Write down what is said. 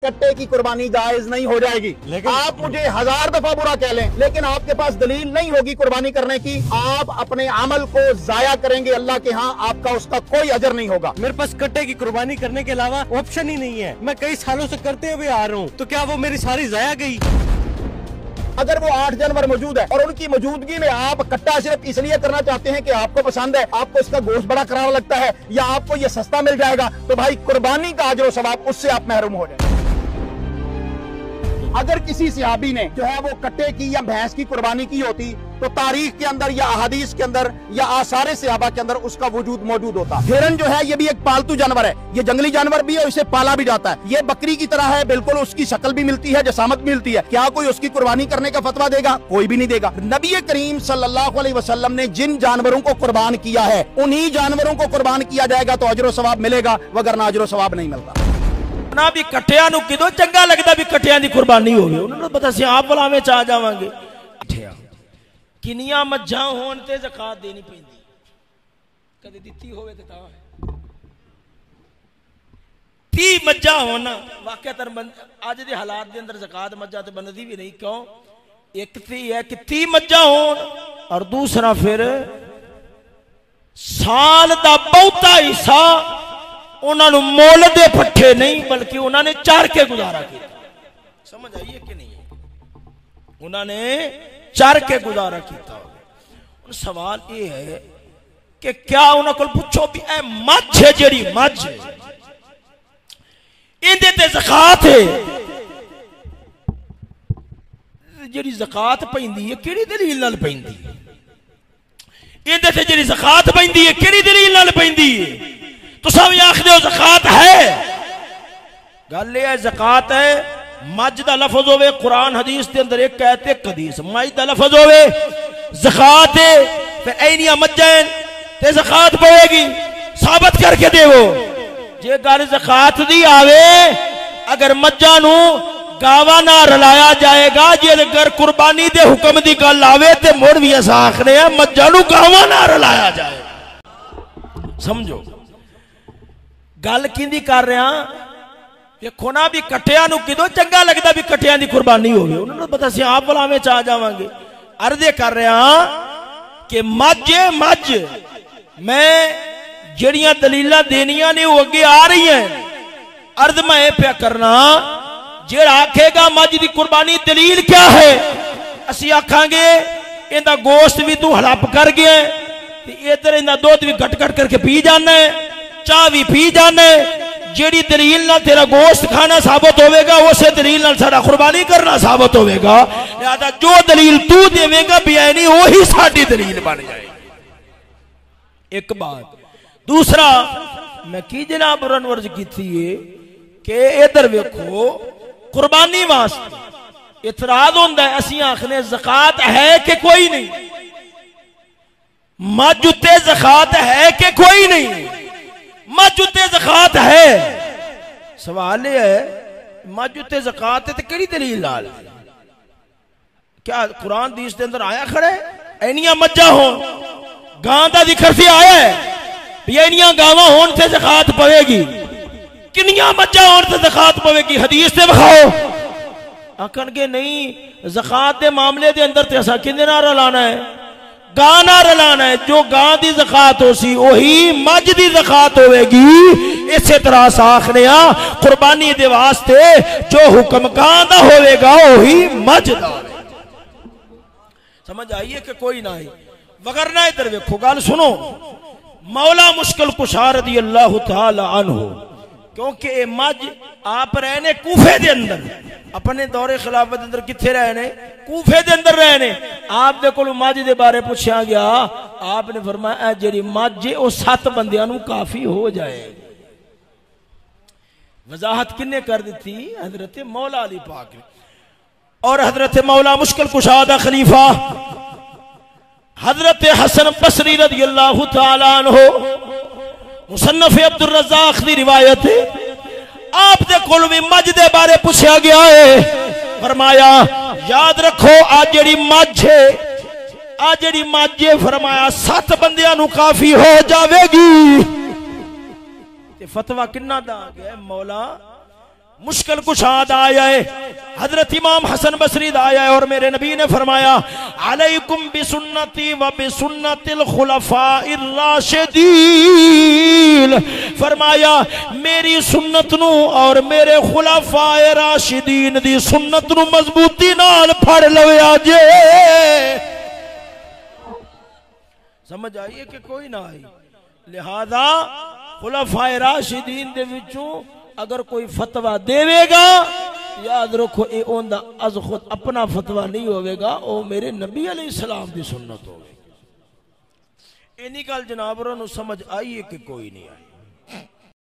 कट्टे की कुर्बानी जायज नहीं हो जाएगी। लेकिन आप मुझे 1000 दफा बुरा कह लें, लेकिन आपके पास दलील नहीं होगी कुर्बानी करने की, आप अपने अमल को जाया करेंगे, अल्लाह के यहाँ आपका उसका कोई अजर नहीं होगा। मेरे पास कट्टे की कुर्बानी करने के अलावा ऑप्शन ही नहीं है। मैं कई सालों से करते हुए आ रहा हूँ, तो क्या वो मेरी सारी जाया गई? अगर वो 8 जानवर मौजूद है और उनकी मौजूदगी में आप कट्टा सिर्फ इसलिए करना चाहते हैं कि आपको पसंद है, आपको इसका गोश्त बड़ा करारा लगता है या आपको ये सस्ता मिल जाएगा, तो भाई कुर्बानी का अजर सवाब उससे आप महरूम हो जाए। अगर किसी सहाबी ने जो है वो कट्टे की या भैंस की कुर्बानी की होती तो तारीख के अंदर या अहादीस के अंदर या आसारे सहाबा के अंदर उसका वजूद मौजूद होता। हिरन जो है ये भी एक पालतू जानवर है, ये जंगली जानवर भी है, इसे पाला भी जाता है, ये बकरी की तरह है, बिल्कुल उसकी शक्ल भी मिलती है, जसामत भी मिलती है। क्या कोई उसकी कुर्बानी करने का फतवा देगा? कोई भी नहीं देगा। नबी करीम सल्लल्लाहु अलैहि वसल्लम ने जिन जानवरों को कुर्बान किया है उन्हीं जानवरों को कुर्बान किया जाएगा तो अजर सवाब मिलेगा, वगरना अजर सवाब नहीं मिलता। ना भी कट्टिया नूं किदों चंगा लगदा भी कट्टिया दी कुर्बानी होवे, उन्होंने पता सी आप भलावे च आ जावांगे। किनियां मज्झां होण ते ज़कात देनी पैंदी, कदे दित्ती होवे ते तां है। 30 मज्झां होण वाकईतन अज दे हालात दे अंदर ज़कात मज्झां ते बनदी भी नहीं। क्यों? एक तो है कि 30 मज्झां होण और दूसरा फिर साल दा बहुता हिस्सा उन्होंने मोल दे पट्ठे नहीं बल्कि उन्होंने चार के गुजारा किया। समझ आई है कि नहीं? उन्होंने चार के गुजारा किया। सवाल ये है कि क्या उन्होंने पूछो भी ए मझ है जेड़ी मझ इंदे ते ज़कात है, जेड़ी ज़कात पैंदी है किहड़ी दलील नाल पैंदी है? इंदे ते जेड़ी ज़कात पैंदी है किहड़ी दलील नाल पैंदी है? तो सब आखदे हो ज़कात है। गल ये ज़कात है मझ दा लफ्ज़ होवे कुरान हदीस के अंदर एक कहते एक हदीस मझ दा लफ्ज़ होवे ज़कात है, फिर ऐनियां मज्जां ते ज़कात पवेगी, साबित करके देवो। जे गल ज़कात दी आवे अगर मज्जां नूं गावां नाल रलाया जाएगा, जे अगर कुर्बानी दे हुक्म दी गल आवे ते मुड़ भी अस आखने आ मज्जां नूं गावां नाल रलाया जाए। समझो गल किंदी कर रहा। देखो ना भी कट्टिया नूं किदों चंगा लगदा भी कट्टिया दी कुर्बानी होवे, उन्होंने पता सी आप भलावे च आ जावांगे। अर्ज़े कर रहा कि मझ मैं जड़ियां दलीलां देनियां ने वो अगे आ रही हैं। अर्ज मैं पे करना जेड़ा आखेगा मझ दी कुर्बानी दलील क्या है, असी आखांगे इहदा गोश्त भी तू हड़प कर गया, इधर इहदा दुध भी घट घट करके पी जाना है, चाह भी पी जाना है। जेड़ी दलील ना तेरा गोश्त खाना साबित होवेगा उसे दलील ना साडा कुर्बानी करना साबित होवेगा। लिहाजा जो दलील तू देवेगा बेईनी वही साडी दलील बन जाएगी। एक बात। दूसरा मैं की जनाब अर्ज की है कि इधर वेखो कुर्बानी वास्ते इतराज होंदा है, असीं आखने ज़कात है कि कोई नहीं, मझ उत्ते ज़कात है कि कोई नहीं? मझ उत्ते ज़कात है। सवाल यह है मझ उत्ते ज़कात है तो किहड़ी दलील नाल? क्या कुरान हदीस के अंदर आया खड़ा है ऐनियां मज्जां होण? गां दा जिक्र से आया है भी ऐनियां गावां होण ते ज़कात पवेगी। किनियां मज्जां होण ते ज़कात पवेगी? हदीस ते विखाओ। आखणगे नहीं ज़कात के मामले के अंदर ते असां किहदे नाल रलाना है? गां नाल रलाना है। जो गां दी ज़कात होसी वही मझ दी ज़कात होवेगी। इसे तरह साखने कुर्बानी दे वास्ते जो हुक्म गां दा होवेगा वही मझ दा। समझ आई है कि कोई ना आई? वगरना इधर वेखो गल सुनो। मौला मुश्किल कुशा रज़ी अल्लाह तआला अन्हु, क्योंकि ये मझ आप रहने कूफे दे अंदर, अपने दौरे खिलाफत अंदर किथे रहने? कूफे दे अंदर रहने। आप दे कोल मझ दे बारे पूछा गया, आपने फरमाया जेड़ी मझ है वो 7 बंदियां नूं काफी हो जाए। वजाहत किन्ने कर दी? हजरत मौला अली पाक ने। और हजरत मौला मुश्किल कुशा दा खलीफा हजरत हसन बसरी रज़ी अल्लाह तआला अन्हु मुसन्नफ अब्दुल रज़्ज़ाक़ दी रिवायत है, आप दे कोल भी मझ दे बारे पूछा गया है। फरमाया याद रखो आ जेड़ी मझ है, आ जेड़ी मझ है फरमाया 7 बंदियां नूं काफी हो जावेगी। ते फतवा किन्ना दा गया? मौला मुश्किल कुशाद आया है, हजरत इमाम हसन बसरी आया है और मेरे नबी ने फरमाया अलैकुम बिसुन्नती व बिसुन्नतिल खुलफाइर राशिदीन, फरमाया मेरी सुन्नत नू और मेरे खुलफाए राशिदीन दी सुन्नत नू मजबूती नाल फड़ लवे आजे। समझ आइए कि कोई ना आई। लिहाजा खुलफाए राशिदीन दे विचों अगर कोई फतवा देवेगा याद रखो ये ओंदा अज खुद अपना फतवा नहीं होवेगा, वो मेरे नबी अलैहिस्सलाम दी सुन्नत होगी। इन्हीं गल जनाबरों समझ आई है कि कोई नहीं आई।